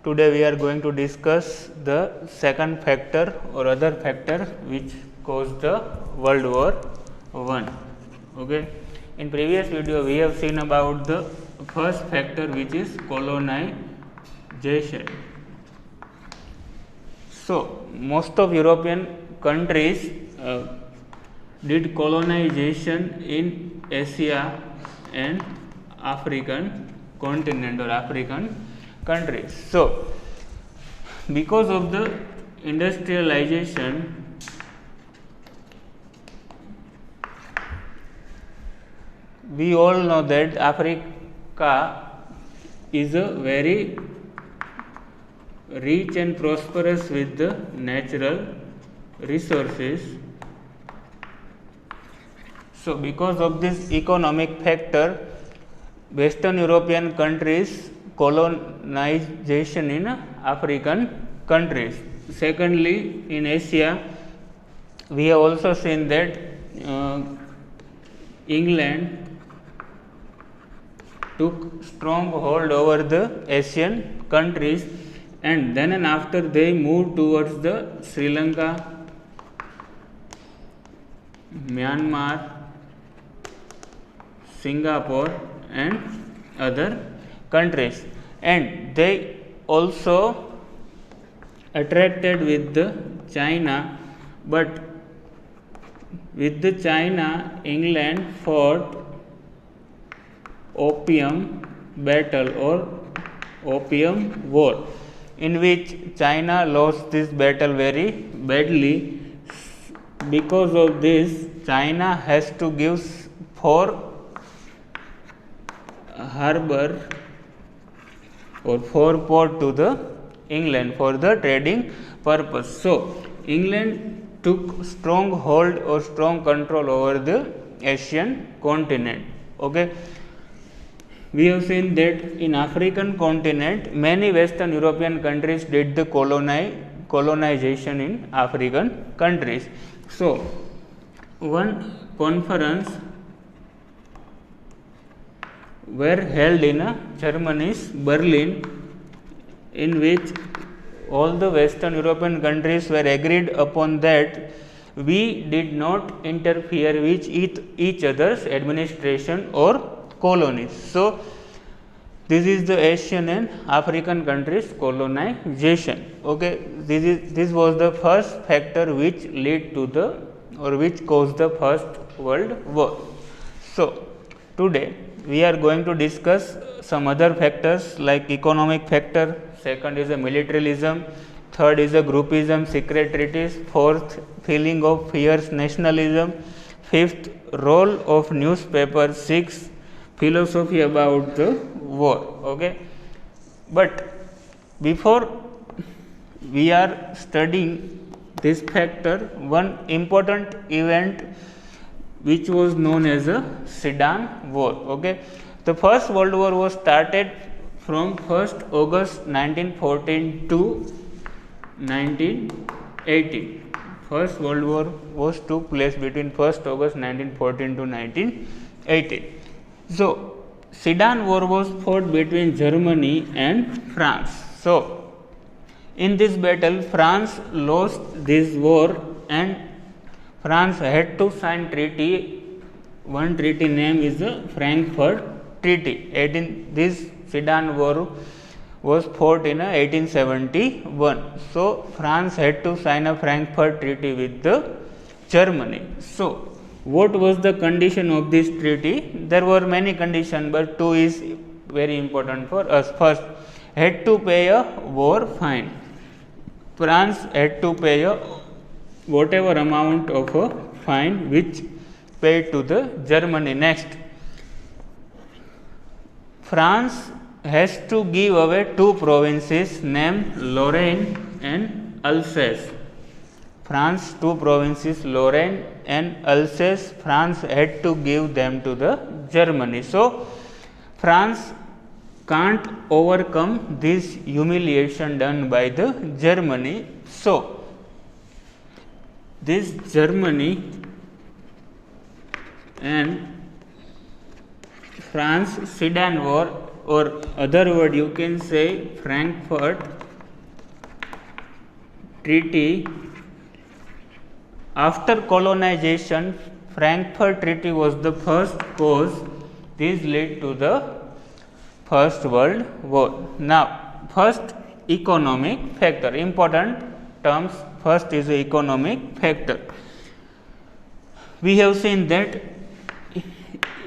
Today we are going to discuss the second factor or other factor which caused the World War I. Okay. In previous video we have seen about the first factor, which is colonization. So most of European countries did colonization in Asia and African continent or African countries. So because of the industrialization, we all know that Africa is a very rich and prosperous with the natural resources. So because of this economic factor, Western European countries colonization in African countries. Secondly, in Asia, we have also seen that England took strong hold over the Asian countries, and then and after they moved towards the Sri Lanka, Myanmar, Singapore and other countries, and they also attracted with the China, but with the China, England fought opium battle or opium war, in which China lost this battle very badly. Because of this, China has to give 4 harbor or 4 port to the England for the trading purpose. So England took strong hold or strong control over the Asian continent. Okay. We have seen that in African continent, many Western European countries did the colonization in African countries. So one conference were held in Germany's Berlin, in which all the Western European countries were agreed upon that we did not interfere with each other's administration or colonies. So this is the Asian and African countries colonization. Okay, this was the first factor which led to the or which caused the First World War. So today we are going to discuss some other factors like economic factor, second is a militarism, third is a groupism, secret treaties, fourth feeling of fierce nationalism, fifth role of newspaper, sixth philosophy about the war. Okay, but before we are studying this factor, one important event which was known as a Sudan War. Okay, the First World War was started from 1st August 1914 to 1918. First World War was took place between 1st August 1914 to 1918. So Sudan War was fought between Germany and France. So in this battle, France lost this war and France had to sign treaty. One treaty name is the Frankfurt Treaty. This Sudan War was fought in 1871. So France had to sign a Frankfurt Treaty with the Germany. So what was the condition of this treaty? There were many conditions, but 2 is very important for us. First, had to pay a war fine. France had to pay a whatever amount of a fine which paid to the Germany. Next, France has to give away 2 provinces named Lorraine and Alsace. France 2 provinces, Lorraine and Alsace, France had to give them to the Germany. So France can't overcome this humiliation done by the Germany. So this Germany and France Sudan War or other word you can say Frankfurt Treaty. After colonization, Frankfurt Treaty was the first cause. This led to the First World War. Now, first economic factor, important terms. First is the economic factor. We have seen that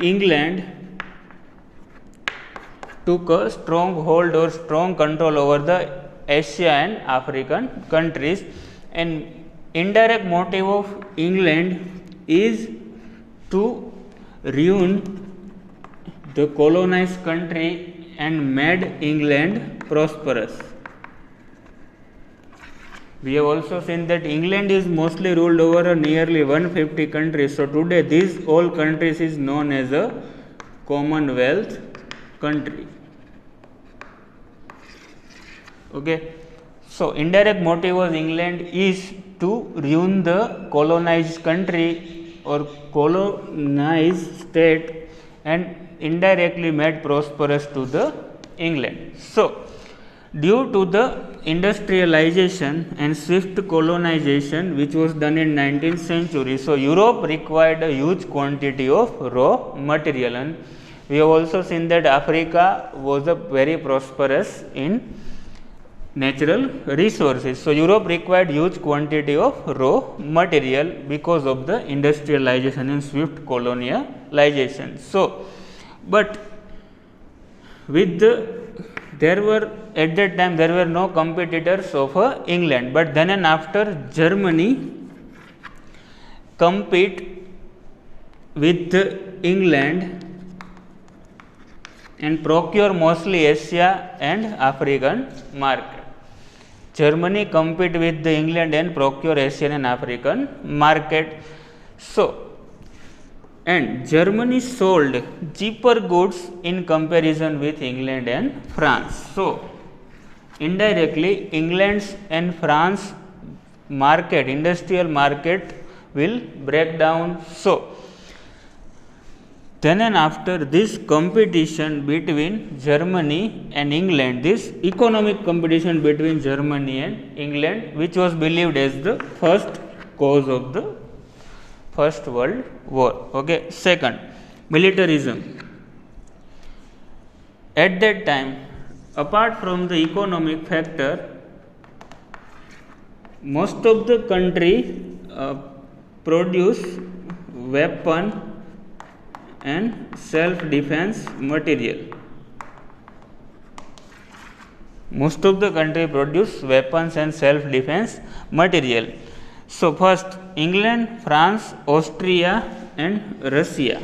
England took a strong hold or strong control over the Asia and African countries, and indirect motive of England is to ruin the colonized country and made England prosperous. We have also seen that England is mostly ruled over nearly 150 countries. So today these all countries is known as a Commonwealth country. Okay. So indirect motive of England is to ruin the colonized country or colonized state and indirectly made prosperous to the England. So due to the industrialization and swift colonization which was done in 19th century, so Europe required a huge quantity of raw material, and we have also seen that Africa was a very prosperous in natural resources. So Europe required huge quantity of raw material because of the industrialization and swift colonialization. So, but with there were at that time there were no competitors of England, but then and after Germany compete with England and procure mostly Asia and African market. Germany compete with the England and procure Asian and African market. So, and Germany sold cheaper goods in comparison with England and France. So, indirectly England's and France market, industrial market will break down. So, then and after this competition between Germany and England, this economic competition between Germany and England, which was believed as the first cause of the First World War. Okay. Second, militarism. At that time, apart from the economic factor, most of the country produce weapon and self-defense material. Most of the country produce weapons and self-defense material. So, first England, France, Austria and Russia.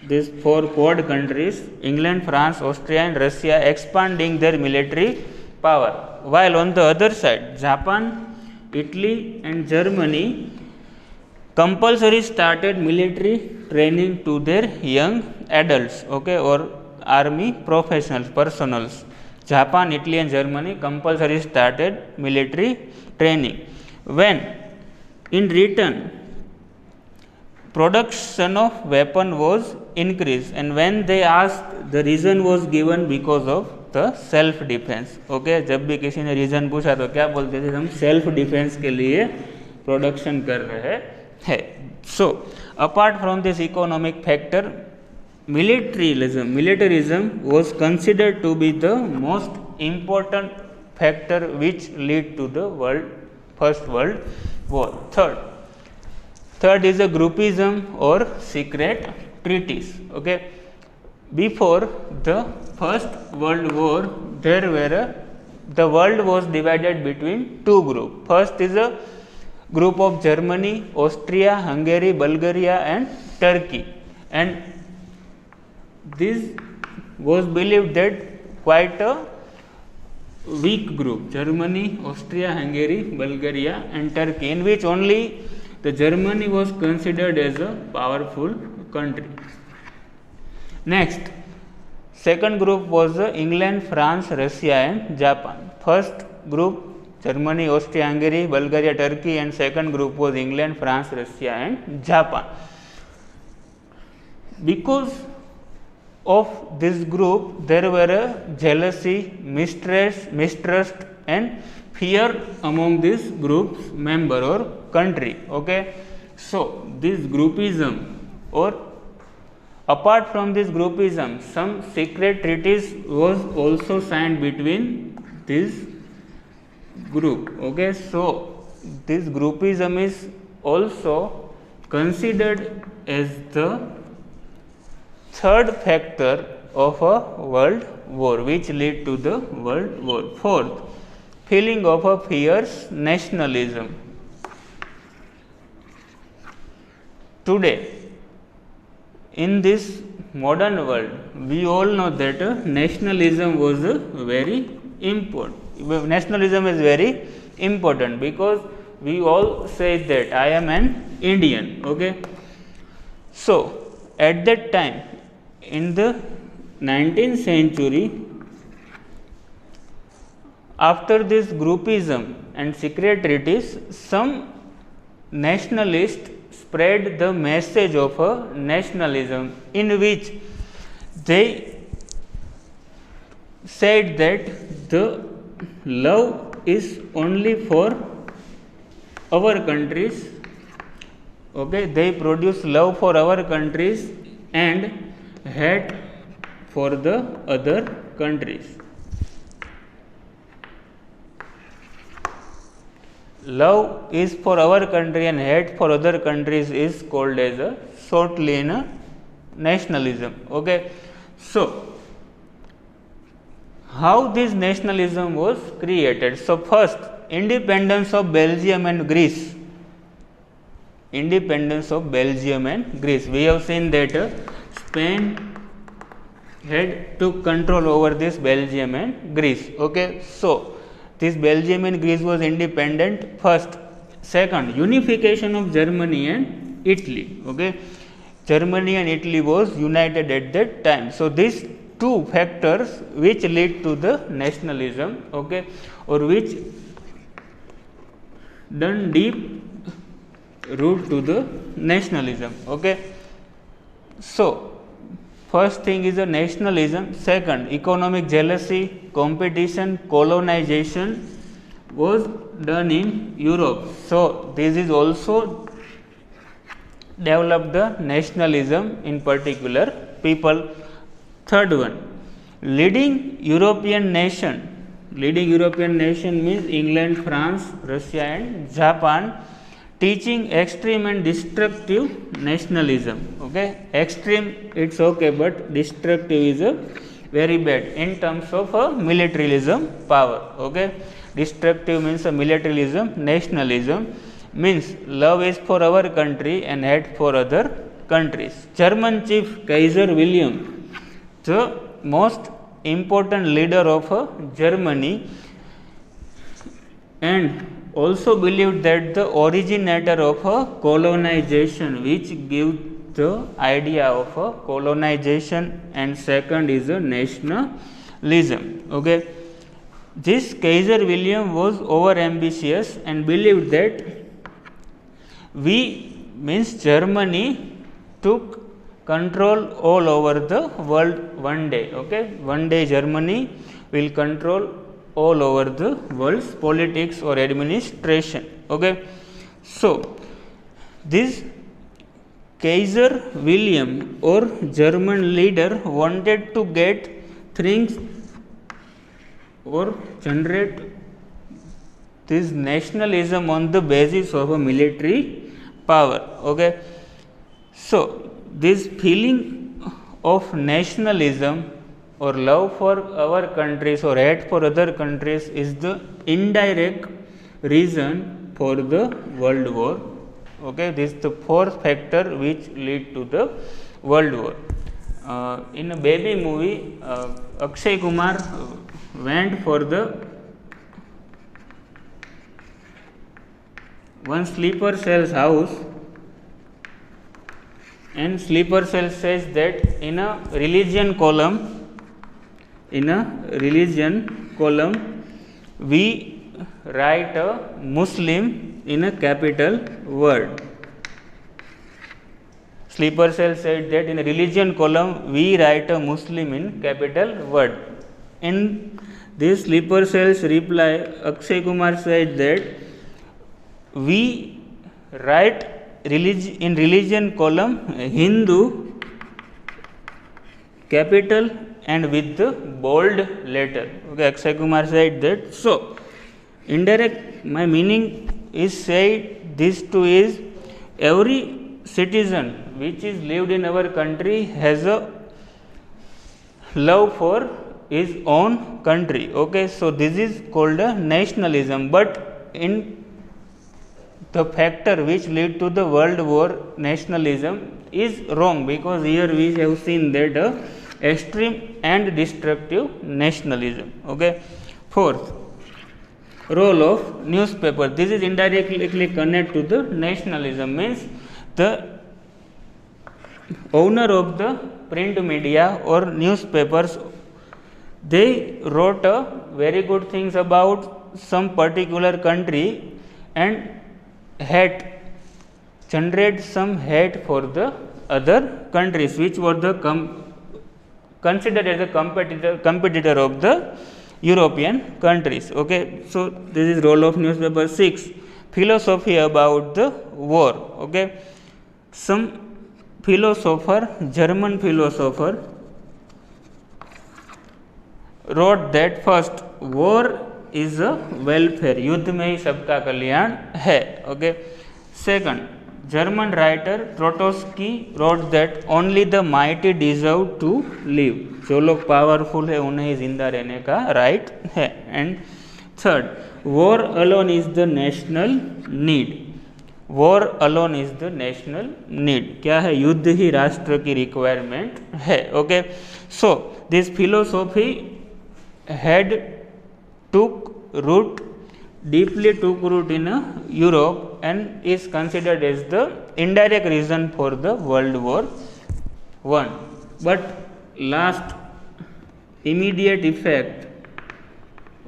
These four quad countries, England, France, Austria and Russia, expanding their military power. While on the other side, Japan, Italy and Germany compulsory started military training to their young adults, okay, or army professionals, personals. Japan, Italy and Germany compulsory started military training. When in return production of weapon was increased, and when they asked, the reason was given because of the self defense. Okay, जब भी किसी ने reason पूछा तो क्या बोलते थे, हम सेल्फ डिफेंस के लिए प्रोडक्शन कर रहे हैं. So, apart from this economic factor, militarism was considered to be the most important factor which led to the First World War. Third is a groupism or secret treaties. Okay. Before the First World War, the world was divided between two groups. First is a group of Germany, Austria, Hungary, Bulgaria and Turkey, and this was believed that quite a weak group, Germany, Austria, Hungary, Bulgaria and Turkey, in which only the Germany was considered as a powerful country. Next, second group was England, France, Russia and Japan. First group Germany, Austria, Hungary, Bulgaria, Turkey, and second group was England, France, Russia and Japan. Because of this group there were a jealousy, mistrust and fear among this group's member or country. Okay. So, this groupism, or apart from this groupism, some secret treaties was also signed between this group. Okay. So, this groupism is also considered as the third factor of a world war which led to the world war. Fourth, feeling of a fierce nationalism. Today, in this modern world, we all know that nationalism was very important. Nationalism is very important because we all say that I am an Indian. Okay. So, at that time, in the 19th century, after this groupism and secret treaties, some nationalists spread the message of a nationalism in which they said that the love is only for our countries. Okay, they produce love for our countries and hate for the other countries. Love is for our country and hate for other countries is called as a shortly in a nationalism. Okay. So, how this nationalism was created? So, first, independence of Belgium and Greece. Independence of Belgium and Greece. We have seen that Spain had took control over this Belgium and Greece. Okay. So, this Belgium and Greece was independent first. Second, unification of Germany and Italy. Okay. Germany and Italy was united at that time. So, these two factors which lead to the nationalism, okay, or which done deep root to the nationalism. Okay. So, first thing is a nationalism. Second, economic jealousy, competition, colonization was done in Europe. So, this is also developed the nationalism in particular people. Third one, leading European nation. Leading European nation means England, France, Russia and Japan, teaching extreme and destructive nationalism. Okay. Extreme it's okay, but destructive is a very bad in terms of a militarism power. Okay. Destructive means a militarism. Nationalism means love is for our country and hate for other countries. German chief Kaiser Wilhelm, the most important leader of Germany, and also believed that the originator of colonization, which gives the idea of colonization, and second is a nationalism. Okay. This Kaiser Wilhelm was over ambitious and believed that we means Germany took control all over the world one day. Okay. One day Germany will control all over the world's politics or administration. Okay. So, this Kaiser Wilhelm or German leader wanted to get things or generate this nationalism on the basis of a military power. Okay. So, this feeling of nationalism or love for our countries or hate for other countries is the indirect reason for the world war. Okay. This is the fourth factor which lead to the world war. In a baby movie, Akshay Kumar went for the one sleeper cell's house, and sleeper cell says that in a religion column, we write a Muslim in a capital word. Sleeper Cell said that in a religion column we write a Muslim in capital word. In this Sleeper Cell's reply, Akshay Kumar said that we write in religion column Hindu capital and with the bold letter. Okay, Akshay Kumar said that. So, indirect, my meaning is said this too is every citizen which is lived in our country has a love for his own country. Okay, so this is called a nationalism, but in the factor which lead to the world war nationalism is wrong, because here we have seen that extreme and destructive nationalism. Okay. Fourth, role of newspaper. This is indirectly connected to the nationalism, means the owner of the print media or newspapers, they wrote very good things about some particular country and generate some hate for the other countries which were the considered as a competitor of the European countries. Okay, so this is role of newspaper. 6, philosophy about the war. Okay, some German philosopher wrote that first, war is a welfare, युद्ध में ही सबका कल्याण है. Okay. Second, German writer Trotsky wrote that only the mighty deserve to live. जो लोग powerful है उन्हें ही जिंदा रहने का राइट है. And third, war alone is the national need. war alone is the national need. क्या है? युद्ध ही राष्ट्र की रिक्वायरमेंट है. Okay, so this philosophy had deeply took root in Europe and is considered as the indirect reason for the World War I. But last immediate effect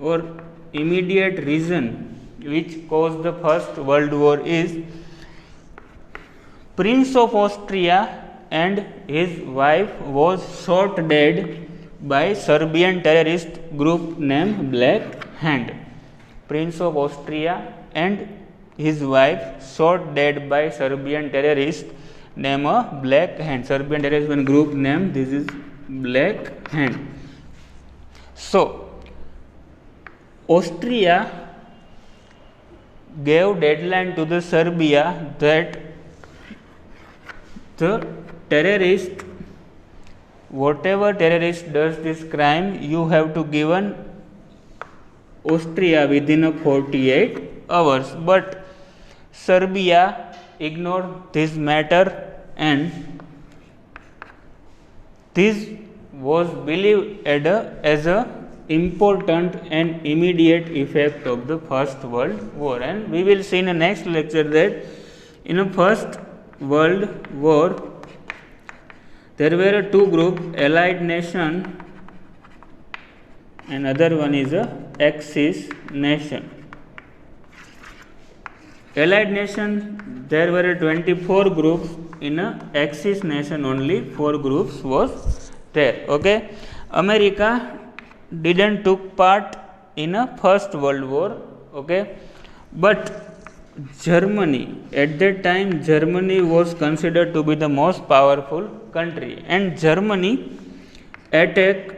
or immediate reason which caused the First World War is Prince of Austria and his wife was shot dead by Serbian terrorist group named Black Hand. Prince of Austria and his wife shot dead by Serbian terrorist named Black Hand. Serbian terrorist group name, this is Black Hand. So, Austria gave deadline to the Serbia that the terrorist, whatever terrorist does this crime, you have to given Austria within 48 hours. But Serbia ignored this matter and this was believed as a important and immediate effect of the First World War. And we will see in the next lecture that in the First World War there were two groups, Allied nation and other one is a Axis nation. Allied nation, there were 24 groups. In a Axis nation only 4 groups was there. Okay, America didn't took part in a First World War. Okay, but Germany, at that time Germany was considered to be the most powerful country, and Germany attacked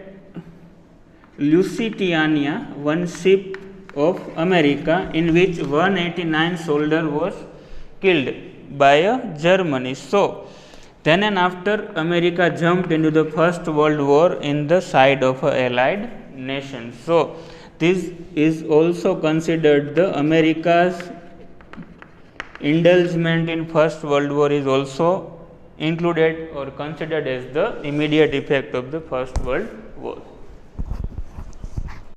Lusitania, one ship of America, in which 189 soldiers was killed by Germany. So, then and after America jumped into the First World War in the side of Allied nation. So, this is also considered the America's indulgence in First World War is also included or considered as the immediate effect of the First World War.